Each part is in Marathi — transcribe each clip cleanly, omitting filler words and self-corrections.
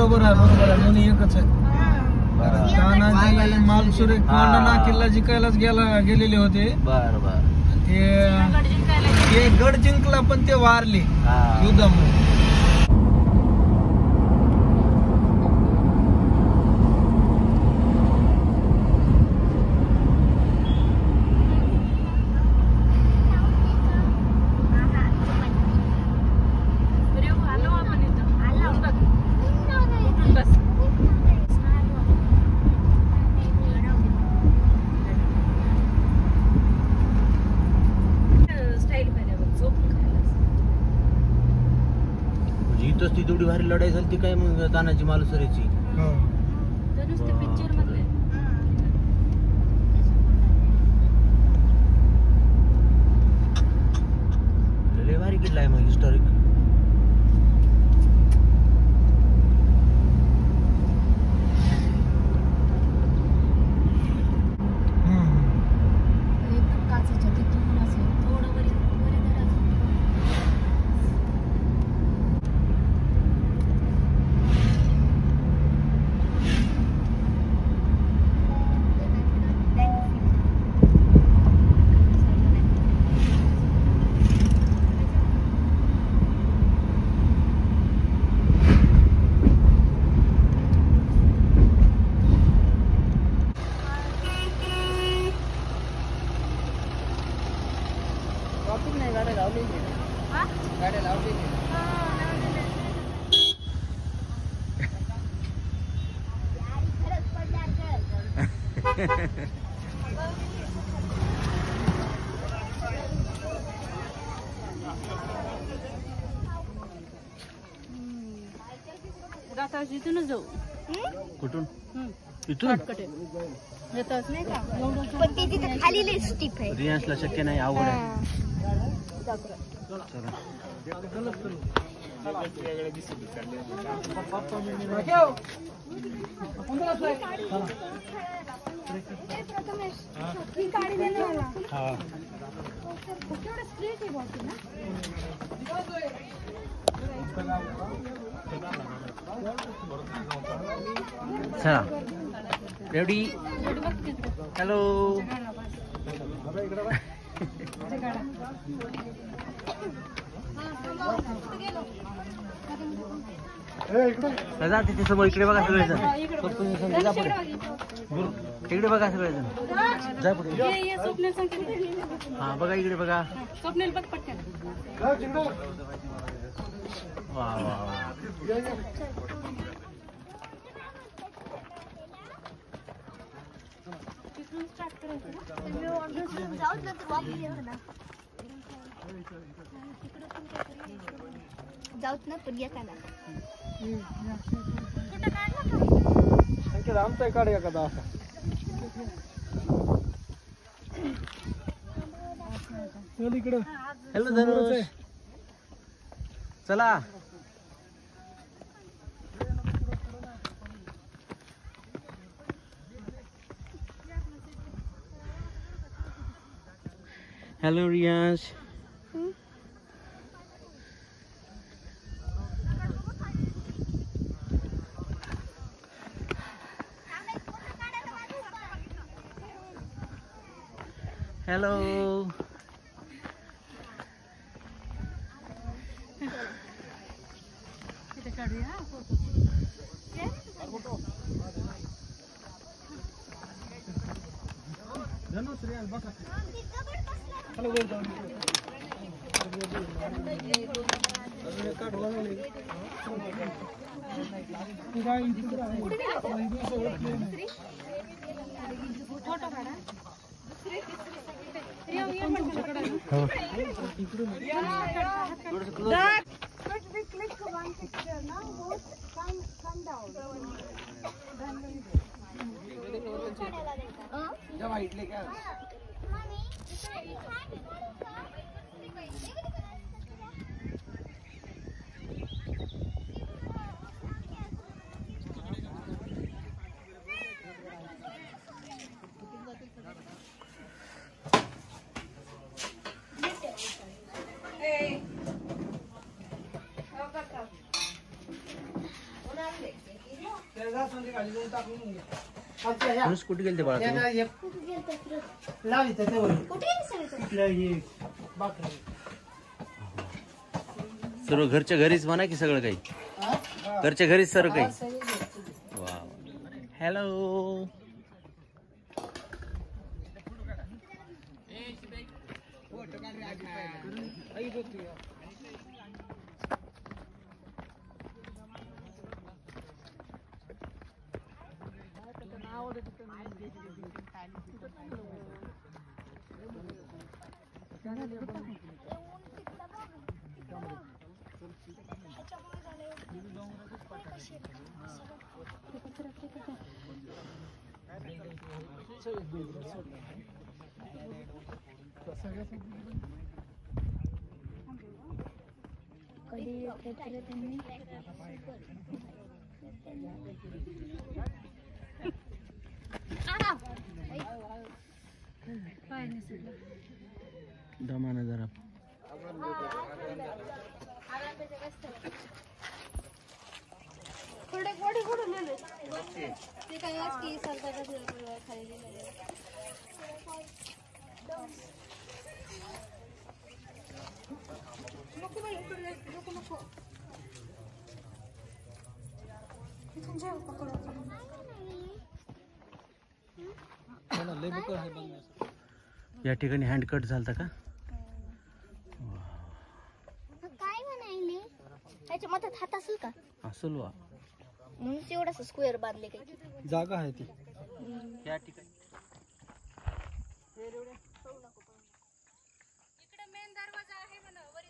बरोबर आहे दोन्ही एकच आहे. तानाजी मालसुरे कोंढा किल्ला जिंकायलाच गेलेले होते. बरोबर. ते गड जिंकला पण ते वारले युद्धामुळे. इथंच ती तेवढी भारी लढाई झाली ती काय मग तानाजी मालुसरेची. लय भारी किल्ला आहे मग हिस्टॉरिक. इथूनच जाऊ. कुठून? इथून येतच नाही का पण ते तिथे खाली लय स्टीप आहे. रियांशला शक्य नाही, अवघड आहे. चला रेडी. हॅलो. तिथे समोर इकडे बघा सगळेजण. इकडे बघा सगळेजण. जा पुढे. हा बघा इकडे बघा. वा वा वा. जाऊत ना पण येताना आमचा काढूया का असा. इकडं हॅलो धनुष. चला. हॅलो रियांश. हॅलो. धनुष कुठे गेलते बाळा तुम्ही? सर्व घरच्या घरीच म्हणा की सगळं काही घरच्या घरीच सर्व काही. वा हॅलो दमाना जरा थोडे गोडी गोडून नेले ते काय की सरकारच्या खाली गेले. नको बाई नको नको इथून जेव पकडू. या ठिकाणी हँड कट झालता का? काय म्हणायले त्याच्या मधात हात असेल का? असेल वा म्हणून एवढासा स्क्वेअर बांधले काही जागा आहे ती. या ठिकाणी इकडे मेन दरवाजा आहे म्हणा वरी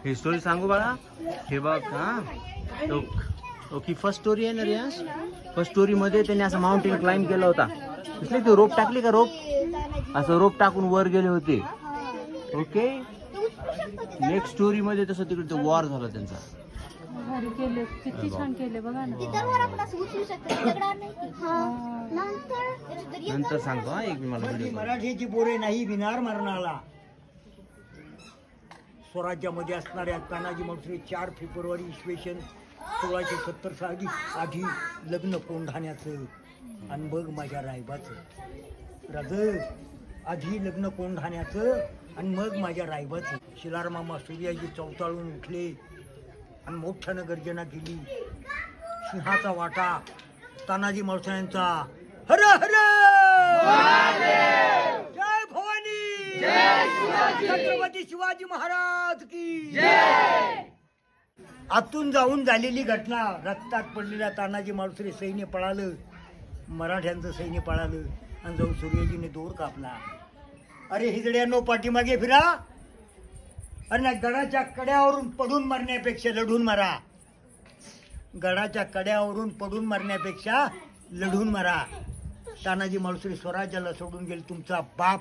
ही स्टोरी सांगू बाळा. हे बघ हा ओके फर्स्ट स्टोरी आहे ना रियाज. फर्स्ट स्टोरी मध्ये त्यांनी असं माउंटेन क्लाइंब केला होता. दिसली ती रोप टाकली का? रोप असं रोप टाकून वर गेले होते. ओके नेक्स्ट स्टोरी मध्ये तसं तिकडे वॉर झाला त्यांचा. केले किती छान केले बघा ना. नंतर सांगतो हा एक मला व्हिडिओ. मराठीची पोरे नाही विनार मरणाला. स्वराज्यामध्ये असणाऱ्या तानाजी मालुसरे 4 फेब्रुवारी इसवी 1670 साली आधी लग्न कोंढाण्याचं आणि बघ माझ्या रायबाचं राज आधी लग्न कोंढाण्याचं आणि मग माझ्या रायबाचं. शिलारमामा सूर्याजी चवताळून उठले आणि मोठ्यानं गर्जना केली. सिंहाचा वाटा तानाजी मालुसऱ्यांचा. हर हर जय भवानी छत्रपती शिवाजी महाराज की. आतून जाऊन झालेली घटना. रक्तात पडलेल्या तानाजी मालुसरे सैन्य पळालं. मराठ्यांचं सैन्य पळालं आणि जाऊन सूर्याजीने दोर कापला. अरे हिजड्यांनो पाठीमागे फिरा. अरे गडाच्या कड्यावरून पडून मरण्यापेक्षा लढून मरा. गडाच्या कड्यावरून पडून मरण्यापेक्षा लढून मरा. तानाजी मालुसरे स्वराज्याला सोडून गेले. तुमचा बाप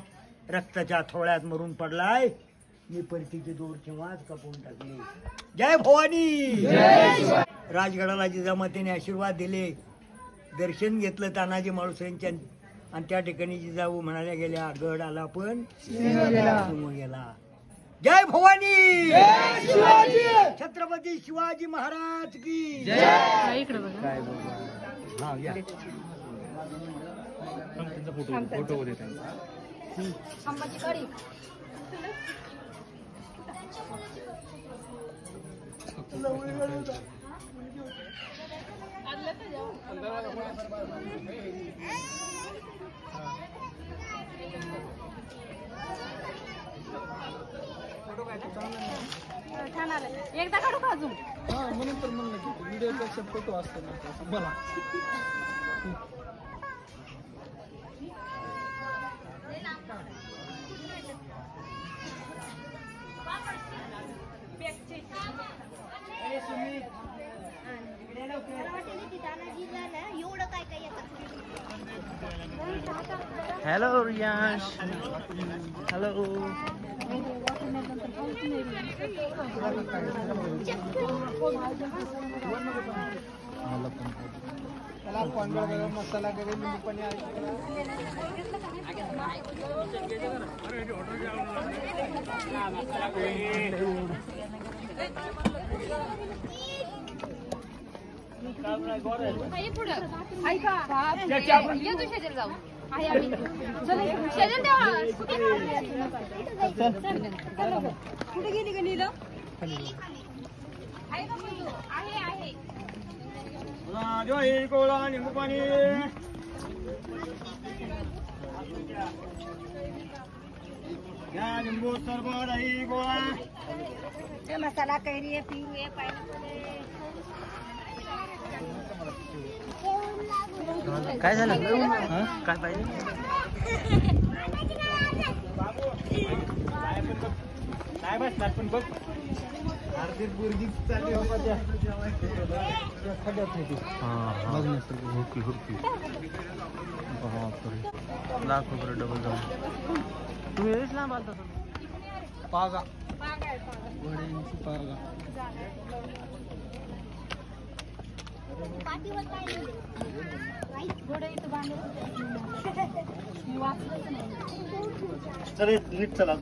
रक्ताच्या थोड्यात मरून पडलाय. मी परतीचे दोर केव्हाच कापून टाकले. जय भवानी. राजगडाला जिजामातेने आशीर्वाद दिले. दर्शन घेतलं तानाजी मालुसरेंच्या आणि त्या ठिकाणी जिजाऊ म्हणाल्या गेल्या गड आला पण सिंह गेला. जय भवानी छत्रपती शिवाजी महाराज की. इकडे बघा हा या फोटो देत आंबाची कढी. छान आलं. एकदा काढू का अजून? हा म्हणून तर म्हणलं की व्हिडिओपेक्षा फोटो असतो ना बोला. हॅलो रियांश. हॅलो. मसाला कुठे गेली का नीलं? गोळा निंबू पाणी. या लिंबू सरबत दही गोळा. मसाला कैरी आहे, पिऊ आहे, काय झालं? काय पाहिजे? काय बसणार पण बघ अर्धी बुर्गी चालली बाबा त्या खड्यात होती. Okay okay. बापरे, लाख रुपये डबल जाऊन. तुम्ही येच लांब आलता सर. पागा वड्यांची पागा. पाठीवर काय लिहिलंय? घोडे इथं बांधत मी वाचलंच नाही. चल नीट चला.